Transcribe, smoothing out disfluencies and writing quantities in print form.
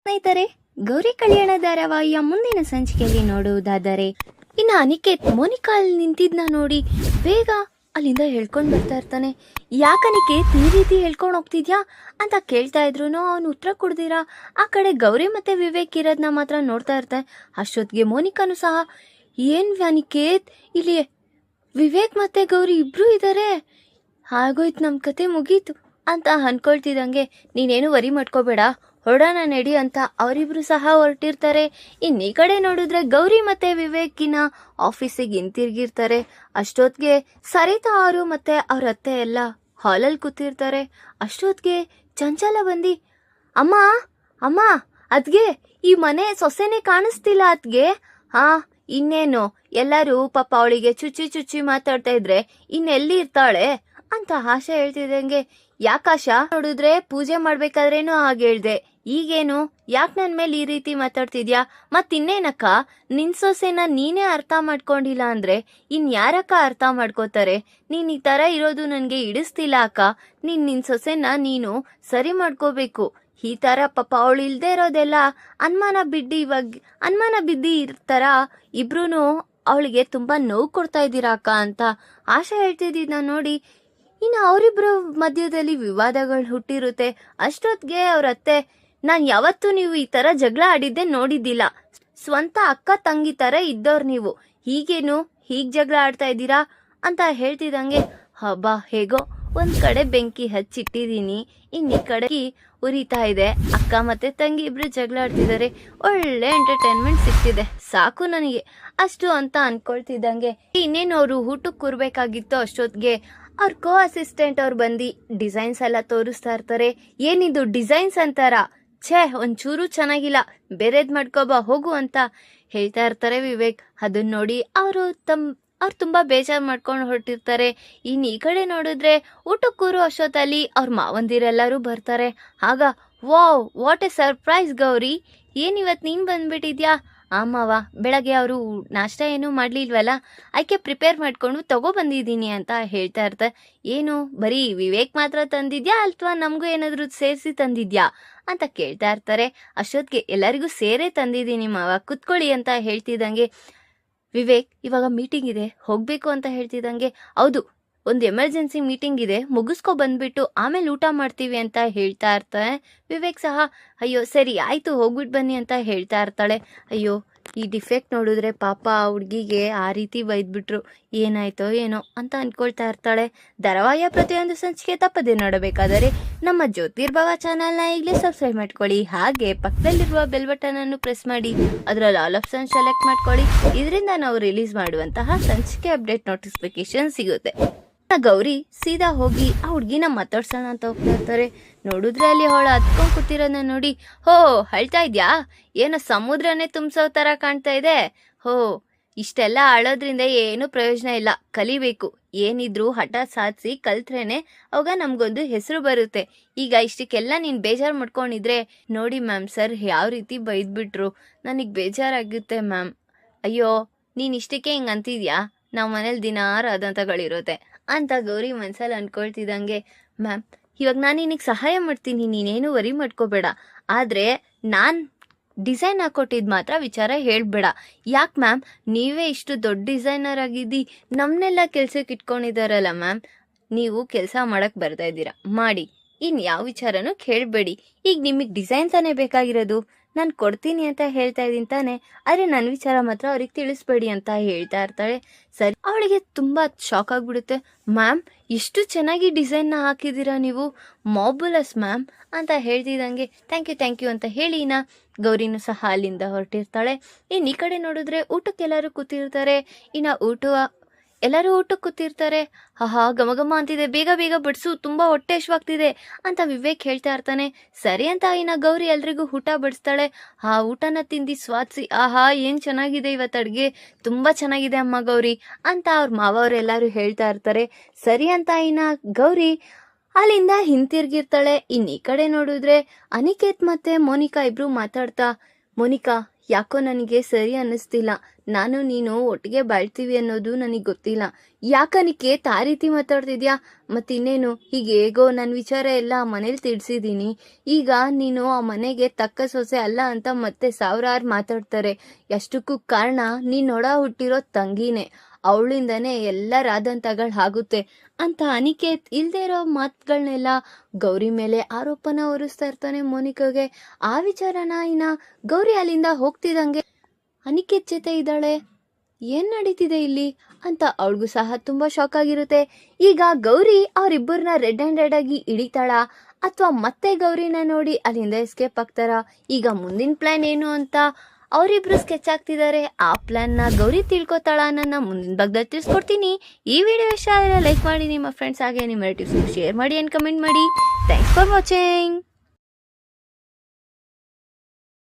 ಸ್ನೇಹಿತರೆ, ಗೌರಿ ಕಲ್ಯಾಣ ಧಾರಾವಾಹಿಯ ಮುಂದಿನ ಸಂಚಿಕೆಯಲ್ಲಿ ನೋಡುವುದಾದರೆ ಇನ್ನು ಅನಿಕೇತ್ ಮೋನಿಕಾ ಅಲ್ಲಿ ನಿಂತಿದ್ನ ನೋಡಿ ಬೇಗ ಅಲ್ಲಿಂದ ಹೇಳ್ಕೊಂಡು ಬರ್ತಾ ಇರ್ತಾನೆ. ಯಾಕನಿಕೇತ್ ಈ ರೀತಿ ಹೇಳ್ಕೊಂಡು ಹೋಗ್ತಿದ್ಯಾ ಅಂತ ಕೇಳ್ತಾ ಇದ್ರು ಅವನು ಉತ್ತರ ಕೊಡ್ದಿರಾ ಆ ಕಡೆ ಗೌರಿ ಮತ್ತೆ ವಿವೇಕ್ ಇರೋದನ್ನ ಮಾತ್ರ ನೋಡ್ತಾ ಇರ್ತಾನೆ. ಅಷ್ಟೊತ್ತಿಗೆ ಮೋನಿಕಾನು ಸಹ ಏನ್ ಅನಿಕೇತ್ ಇಲ್ಲಿ ವಿವೇಕ್ ಮತ್ತೆ ಗೌರಿ ಇಬ್ರು ಇದ್ದಾರೆ, ಆಗೋಯ್ತು ನಮ್ಮ ಕತೆ ಮುಗೀತು ಅಂತ ಅನ್ಕೊಳ್ತಿದ್ದಂಗೆ ನೀನೇನು ವರಿ ಮಾಡ್ಕೋಬೇಡ ಹೊರಡೋಣ ನಡಿ ಅಂತ ಅವರಿಬ್ರು ಸಹ ಹೊರಟಿರ್ತಾರೆ. ಇನ್ನು ಈ ಕಡೆ ನೋಡಿದ್ರೆ ಗೌರಿ ಮತ್ತೆ ವಿವೇಕಿನ ಆಫೀಸಿಗೆ ಹಿಂತಿರ್ಗಿರ್ತಾರೆ. ಅಷ್ಟೊತ್ತಿಗೆ ಸರಿತಾ ಅವರು ಮತ್ತೆ ಅವ್ರ ಅತ್ತೆ ಎಲ್ಲ ಹಾಲಲ್ಲಿ ಕೂತಿರ್ತಾರೆ. ಅಷ್ಟೊತ್ತಿಗೆ ಚಂಚಲ ಬಂದು ಅಮ್ಮ ಅಮ್ಮ ಅದ್ಗೆ ಈ ಮನೆ ಸೊಸೆನೆ ಕಾಣಿಸ್ತಿಲ್ಲ ಅದ್ಗೆ. ಇನ್ನೇನು ಎಲ್ಲರೂ ಪಾಪ ಅವಳಿಗೆ ಚುಚ್ಚಿ ಮಾತಾಡ್ತಾ ಇದ್ರೆ ಇನ್ನೆಲ್ಲಿ ಇರ್ತಾಳೆ ಅಂತ ಆಶಾ ಹೇಳ್ತಿದ್ದಂಗೆ ಯಾಕಾಶ ನೋಡಿದ್ರೆ ಪೂಜೆ ಮಾಡ್ಬೇಕಾದ್ರೇನು ಹಾಗೆ ಹೇಳ್ದೆ, ಈಗೇನು ಯಾಕೆ ನನ್ ಮೇಲೆ ಈ ರೀತಿ ಮಾತಾಡ್ತಿದ್ಯಾ? ಮತ್ತಿನ್ನೇನಕ್ಕ ನಿನ್ ಸೊಸೆನ ನೀನೇ ಅರ್ಥ ಮಾಡ್ಕೊಂಡಿಲ್ಲ ಅಂದ್ರೆ ಯಾರಕ್ಕ ಅರ್ಥ ಮಾಡ್ಕೋತಾರೆ? ನೀನ್ ಈ ತರ ಇರೋದು ನನ್ಗೆ ಇಡಿಸ್ತಿಲ್ಲ ಅಕ್ಕ. ನಿನ್ ಸೊಸೆನ ನೀನು ಸರಿ ಮಾಡ್ಕೋಬೇಕು. ಈ ತರ ಪಾಪ ಅವಳು ಇಲ್ದೇ ಇರೋದೆಲ್ಲ ಅನುಮಾನ ಬಿದ್ದಿ ಇರ್ತಾರ ಇಬ್ರು ಅವಳಿಗೆ ತುಂಬಾ ನೋವು ಕೊಡ್ತಾ ಇದ್ದೀರಾ ಅಕ್ಕ ಅಂತ ಆಶಾ ಹೇಳ್ತಿದ್ದ ನೋಡಿ ಇನ್ನು ಅವರಿಬ್ರು ಮಧ್ಯದಲ್ಲಿ ವಿವಾದಗಳು ಹುಟ್ಟಿರುತ್ತೆ. ಅಷ್ಟೊತ್ತಿಗೆ ಅವ್ರ ಅತ್ತೆ ನಾನ್ ಯಾವತ್ತೂ ನೀವು ಈ ತರ ಜಗಳ ಆಡಿದ್ದೆ ನೋಡಿದ್ದಿಲ್ಲ, ಸ್ವಂತ ಅಕ್ಕ ತಂಗಿ ತರ ಇದ್ದವ್ರು ನೀವು, ಹೀಗೇನು ಹೀಗ್ ಜಗಳ ಆಡ್ತಾ ಇದ್ದೀರಾ ಅಂತ ಹೇಳ್ತಿದಂಗೆ ಹಬ್ಬ ಹೇಗೋ ಒಂದ್ ಕಡೆ ಬೆಂಕಿ ಹಚ್ಚಿಟ್ಟಿದೀನಿ, ಈ ಕಡೆ ಉರಿತಾ ಇದೆ, ಅಕ್ಕ ಮತ್ತೆ ತಂಗಿ ಇಬ್ರು ಜಗಳ ಆಡ್ತಿದ್ದಾರೆ, ಒಳ್ಳೆ ಎಂಟರ್ಟೈನ್ಮೆಂಟ್ ಸಿಗ್ತಿದೆ, ಸಾಕು ನನಗೆ ಅಷ್ಟು ಅಂತ ಅನ್ಕೊಳ್ತಿದ್ದಂಗೆ ಇನ್ನೇನು ಅವರು ಊಟಕ್ಕೆ ಕೂರ್ಬೇಕಾಗಿತ್ತು. ಅಷ್ಟೊತ್ತಿಗೆ ಅವ್ರ ಕೋ ಅಸಿಸ್ಟೆಂಟ್ ಅವ್ರು ಬಂದು ಡಿಸೈನ್ಸ್ ಎಲ್ಲ ತೋರಿಸ್ತಾ ಇರ್ತಾರೆ. ಏನಿದು ಡಿಸೈನ್ಸ್ ಅಂತಾರ, ಛೇ ಒಂಚೂರು ಚೆನ್ನಾಗಿಲ್ಲ, ಬೇರೆದ್ ಮಾಡ್ಕೋಬಾ ಹೋಗು ಅಂತ ಹೇಳ್ತಾ ಇರ್ತಾರೆ ವಿವೇಕ್. ಅದನ್ನ ನೋಡಿ ಅವ್ರು ತುಂಬಾ ಬೇಜಾರು ಮಾಡ್ಕೊಂಡು ಹೊರಟಿರ್ತಾರೆ. ಇನ್ನು ಈ ಕಡೆ ನೋಡಿದ್ರೆ ಊಟಕ್ಕೆ ಕೂರೋ ಅಷ್ಟೊತ್ತಲ್ಲಿ ಅವ್ರ ಮಾವಂದಿರೆಲ್ಲರೂ ಬರ್ತಾರೆ. ಆಗ wow what a surprise Gauri, ಏನಿವತ್ ನೀನ್ ಬಂದ್ಬಿಟ್ಟಿದ್ಯಾ? ಆಮವ ಬೆಳಗ್ಗೆ ಅವರು ನಾಷ್ಟ ಏನೂ ಮಾಡ್ಲಿಲ್ವಲ್ಲ, ಆಕೆ ಪ್ರಿಪೇರ್ ಮಾಡ್ಕೊಂಡು ತಗೋ ಬಂದಿದ್ದೀನಿ ಅಂತ ಹೇಳ್ತಾ ಇರ್ತಾರೆ. ಏನು ಬರೀ ವಿವೇಕ್ ಮಾತ್ರ ತಂದಿದ್ಯಾ ಅಥವಾ ನಮಗೂ ಏನಾದ್ರು ಸೇರಿಸಿ ತಂದಿದ್ಯಾ ಅಂತ ಕೇಳ್ತಾ ಇರ್ತಾರೆ. ಅಷ್ಟೊತ್ತಿಗೆ ಎಲ್ಲರಿಗೂ ಸೇರೇ ತಂದಿದ್ದೀನಿ ಮಾವ, ಕುತ್ಕೊಳ್ಳಿ ಅಂತ ಹೇಳ್ತಿದ್ದಂಗೆ ವಿವೇಕ್ ಇವಾಗ ಮೀಟಿಂಗ್ ಇದೆ ಹೋಗ್ಬೇಕು ಅಂತ ಹೇಳ್ತಿದ್ದಂಗೆ ಹೌದು ಒಂದು ಎಮರ್ಜೆನ್ಸಿ ಮೀಟಿಂಗ್ ಇದೆ ಮುಗಿಸ್ಕೊ ಬಂದ್ಬಿಟ್ಟು ಆಮೇಲೆ ಊಟ ಮಾಡ್ತೀವಿ ಅಂತ ಹೇಳ್ತಾ ಇರ್ತಾನೆ. ವಿವೇಕ್ ಸಹ ಅಯ್ಯೋ ಸರಿ ಆಯ್ತು ಹೋಗ್ಬಿಟ್ಟು ಬನ್ನಿ ಅಂತ ಹೇಳ್ತಾ ಇರ್ತಾಳೆ. ಅಯ್ಯೋ ಈ ಡಿಫೆಕ್ಟ್ ನೋಡಿದ್ರೆ ಪಾಪ ಹುಡುಗಿಗೆ ಆ ರೀತಿ ಬೈದ್ಬಿಟ್ರು, ಏನಾಯ್ತೋ ಏನೋ ಅಂತ ಅನ್ಕೊಳ್ತಾ ಇರ್ತಾಳೆ. ಧಾರಾವಾಹಿಯ ಪ್ರತಿಯೊಂದು ಸಂಚಿಕೆ ತಪ್ಪದೆ ನೋಡಬೇಕಾದರೆ ನಮ್ಮ ಜ್ಯೋತಿರ್ಭವ ಚಾನಲ್ನ ಈಗಲೇ ಸಬ್ಸ್ಕ್ರೈಬ್ ಮಾಡ್ಕೊಳ್ಳಿ, ಹಾಗೆ ಪಕ್ಕದಲ್ಲಿರುವ ಬೆಲ್ ಬಟನ್ ಅನ್ನು ಪ್ರೆಸ್ ಮಾಡಿ ಅದರಲ್ಲಿ ಆಲ್ ಆಪ್ಷನ್ ಸೆಲೆಕ್ಟ್ ಮಾಡ್ಕೊಳ್ಳಿ. ಇದರಿಂದ ನಾವು ರಿಲೀಸ್ ಮಾಡುವಂತಹ ಸಂಚಿಕೆ ಅಪ್ಡೇಟ್ ನೋಟಿಫಿಕೇಶನ್ ಸಿಗುತ್ತೆ. ಗೌರಿ ಸೀದಾ ಹೋಗಿ ಆ ಹುಡ್ಗಿನ ಮಾತಾಡ್ಸೋಣ ಅಂತ ಹೋಗ್ತಾ ಇರ್ತಾರೆ. ನೋಡಿದ್ರೆ ಅಲ್ಲಿ ಅವಳು ಹತ್ಕೊಂಡ್ ಕೂತಿರೋದನ್ನ ನೋಡಿ ಹೋ ಅಳ್ತಾ ಇದ್ಯಾ, ಏನೋ ಸಮುದ್ರನೇ ತುಂಬಿಸೋ ತರ ಕಾಣ್ತಾ ಇದೆ. ಹೋ ಇಷ್ಟೆಲ್ಲ ಆಳೋದ್ರಿಂದ ಏನು ಪ್ರಯೋಜನ ಇಲ್ಲ, ಕಲಿಬೇಕು, ಏನಿದ್ರು ಹಠ ಸಾಧಿಸಿ ಕಲ್ತ್ರೇನೆ ಅವಾಗ ನಮ್ಗೊಂದು ಹೆಸರು ಬರುತ್ತೆ. ಈಗ ಇಷ್ಟಕ್ಕೆಲ್ಲ ನೀನ್ ಬೇಜಾರು ಮಾಡ್ಕೊಂಡಿದ್ರೆ ನೋಡಿ ಮ್ಯಾಮ್ ಸರ್ ಯಾವ ರೀತಿ ಬೈದ್ಬಿಟ್ರು, ನನಗ್ ಬೇಜಾರಾಗುತ್ತೆ ಮ್ಯಾಮ್. ಅಯ್ಯೋ ನೀನ್ ಇಷ್ಟಕ್ಕೆ ಹಿಂಗ್ ಅಂತಿದ್ಯಾ, ನಾವು ಮನೇಲಿ ದಿನಾರು ಅದಂತಗಳಿರುತ್ತೆ ಅಂತ ಗೌರಿ ಮನ್ಸಲ್ಲಿ ಅನ್ಕೊಳ್ತಿದ್ದಂಗೆ ಮ್ಯಾಮ್ ಇವಾಗ ನಾನು ನಿನಗೆ ಸಹಾಯ ಮಾಡ್ತೀನಿ, ನೀನೇನು ವರಿ ಮಾಡ್ಕೋಬೇಡ, ಆದ್ರೆ ನಾನ್ ಡಿಸೈನ್ ಹಾಕೊಟ್ಟಿದ್ ಮಾತ್ರ ವಿಚಾರ ಹೇಳ್ಬೇಡ. ಯಾಕೆ ಮ್ಯಾಮ್ ನೀವೇ ಇಷ್ಟು ದೊಡ್ಡ ಡಿಸೈನರ್ ಆಗಿದ್ದಿ ನಮ್ನೆಲ್ಲ ಕೆಲ್ಸಕ್ಕೆ ಇಟ್ಕೊಂಡಿದಾರಲ್ಲ ಮ್ಯಾಮ್, ನೀವು ಕೆಲಸ ಮಾಡಕ್ ಬರ್ತಾ ಇದ್ದೀರಾ ಮಾಡಿ, ಇನ್ ಯಾವ ವಿಚಾರನೂ ಕೇಳಬೇಡಿ. ಈಗ ನಿಮಗೆ ಡಿಸೈನ್ ತಾನೇ ಬೇಕಾಗಿರೋದು, ನಾನು ಕೊಡ್ತೀನಿ ಅಂತ ಹೇಳ್ತಾ ಇದ್ದೀನಿ ತಾನೆ, ಆದರೆ ನನ್ನ ವಿಚಾರ ಮಾತ್ರ ಅವ್ರಿಗೆ ತಿಳಿಸ್ಬೇಡಿ ಅಂತ ಹೇಳ್ತಾ ಇರ್ತಾಳೆ. ಸರಿ ಅವಳಿಗೆ ತುಂಬಾ ಶಾಕ್ ಆಗ್ಬಿಡುತ್ತೆ. ಮ್ಯಾಮ್ ಇಷ್ಟು ಚೆನ್ನಾಗಿ ಡಿಸೈನ್ನ ಹಾಕಿದ್ದೀರಾ ನೀವು, ಮಾಬುಲಸ್ ಮ್ಯಾಮ್ ಅಂತ ಹೇಳ್ತಿದ್ದಂಗೆ ಥ್ಯಾಂಕ್ ಯು ಅಂತ ಹೇಳಿ ಗೌರಿನೂ ಸಹ ಅಲ್ಲಿಂದ ಹೊರಟಿರ್ತಾಳೆ. ಇನ್ನು ಈ ಕಡೆ ನೋಡಿದ್ರೆ ಊಟಕ್ಕೆಲ್ಲರೂ ಕೂತಿರ್ತಾರೆ. ಎಲ್ಲರೂ ಊಟಕ್ಕೆ ಕೂತಿರ್ತಾರೆ. ಘಮ ಅಂತಿದೆ, ಬೇಗ ಬಡಿಸು, ತುಂಬಾ ಹೊಟ್ಟೆ ಹಶ್ವಾಗ್ತಿದೆ ಅಂತ ವಿವೇಕ್ ಹೇಳ್ತಾ ಇರ್ತಾನೆ. ಸರಿ ಅಂತ ಗೌರಿ ಎಲ್ರಿಗೂ ಊಟ ಬಡಿಸ್ತಾಳೆ. ಊಟನ ತಿಂದು ಸ್ವಾದಿಸಿ ಏನ್ ಚೆನ್ನಾಗಿದೆ ಇವತ್ತು ಅಡ್ಗೆ, ತುಂಬಾ ಚೆನ್ನಾಗಿದೆ ಅಮ್ಮ ಗೌರಿ ಅಂತ ಅವ್ರ ಮಾವವ್ರೆಲ್ಲರೂ ಹೇಳ್ತಾ ಇರ್ತಾರೆ. ಸರಿ ಅಂತ ಗೌರಿ ಅಲ್ಲಿಂದ ಹಿಂತಿರ್ಗಿರ್ತಾಳೆ. ಇನ್ನು ಈ ಕಡೆ ನೋಡಿದ್ರೆ ಅನಿಕೇತ್ ಮತ್ತೆ ಮೋನಿಕಾ ಇಬ್ರು ಮಾತಾಡ್ತಾ, ಮೋನಿಕಾ ಯಾಕೋ ನನಗೆ ಸರಿ ಅನ್ನಿಸ್ತಿಲ್ಲ, ನಾನು ನೀನು ಒಟ್ಟಿಗೆ ಬಾಳ್ತೀವಿ ಅನ್ನೋದು ನನಗೆ ಗೊತ್ತಿಲ್ಲ. ಯಾಕ ಅನಿಕೇತ್ ಆ ರೀತಿ ಮಾತಾಡ್ತಿದ್ಯಾ? ಮತ್ತಿನ್ನೇನು, ಹೀಗೆ ಹೇಗೋ ನನ್ನ ವಿಚಾರ ಎಲ್ಲ ಮನೇಲಿ ತಿಳಿಸಿದ್ದೀನಿ. ಈಗ ನೀನು ಆ ಮನೆಗೆ ತಕ್ಕ ಸೊಸೆ ಅಲ್ಲ ಅಂತ ಮತ್ತೆ ಸಾವಿರಾರು ಮಾತಾಡ್ತಾರೆ. ಎಷ್ಟಕ್ಕೂ ಕಾರಣ ನೀನ್ ನೊಡ ಹುಟ್ಟಿರೋ ತಂಗಿನೇ. ಅವಳಿಂದನೇ ಎಲ್ಲ ರಾದಂತಗಳು ಆಗುತ್ತೆ ಅಂತ ಅನಿಕೇತ್ ಇಲ್ದೇ ಇರೋ ಮಾತುಗಳನ್ನೆಲ್ಲ ಗೌರಿ ಮೇಲೆ ಆರೋಪನ ಹೊರಿಸ್ತಾ ಇರ್ತಾನೆ ಮೋನಿಕಾಗೆ. ಆ ವಿಚಾರನ ಇನ್ನ ಗೌರಿ ಅಲ್ಲಿಂದ ಹೋಗ್ತಿದಂಗೆ ಅನಿಕೇತ್ ಜೊತೆ ಇದ್ದಾಳೆ, ಏನ್ ನಡೀತಿದೆ ಇಲ್ಲಿ ಅಂತ ಅವಳಿಗೂ ಸಹ ತುಂಬಾ ಶಾಕ್ ಆಗಿರುತ್ತೆ. ಈಗ ಗೌರಿ ಅವರಿಬ್ಬರನ್ನ ರೆಡ್ ಹ್ಯಾಂಡೆಡ್ ಆಗಿ ಹಿಡಿತಾಳ ಅಥವಾ ಮತ್ತೆ ಗೌರಿನ ನೋಡಿ ಅಲ್ಲಿಂದ ಎಸ್ಕೇಪ್ ಆಗ್ತಾರ? ಈಗ ಮುಂದಿನ ಪ್ಲಾನ್ ಏನು ಅಂತ ಅವರಿಬ್ರು ಸ್ಕೆಚ್ ಆಗ್ತಿದ್ದಾರೆ. ಆ ಪ್ಲಾನ್ನ ಗೌರಿ ತಿಳ್ಕೊತಾಳ ನನ್ನ ಮುಂದಿನ ಭಾಗದಲ್ಲಿ ತಿಳಿಸ್ಕೊಡ್ತೀನಿ. ಈ ವಿಡಿಯೋ ಇಷ್ಟ ಆದರೆ ಲೈಕ್ ಮಾಡಿ, ನಿಮ್ಮ ಫ್ರೆಂಡ್ಸ್ ಹಾಗೆ ನಿಮ್ಮ ರಿಲೇಟಿವ್ಸ್ ಶೇರ್ ಮಾಡಿ ಅಂಡ್ ಕಮೆಂಟ್ ಮಾಡಿ. Thanks for watching.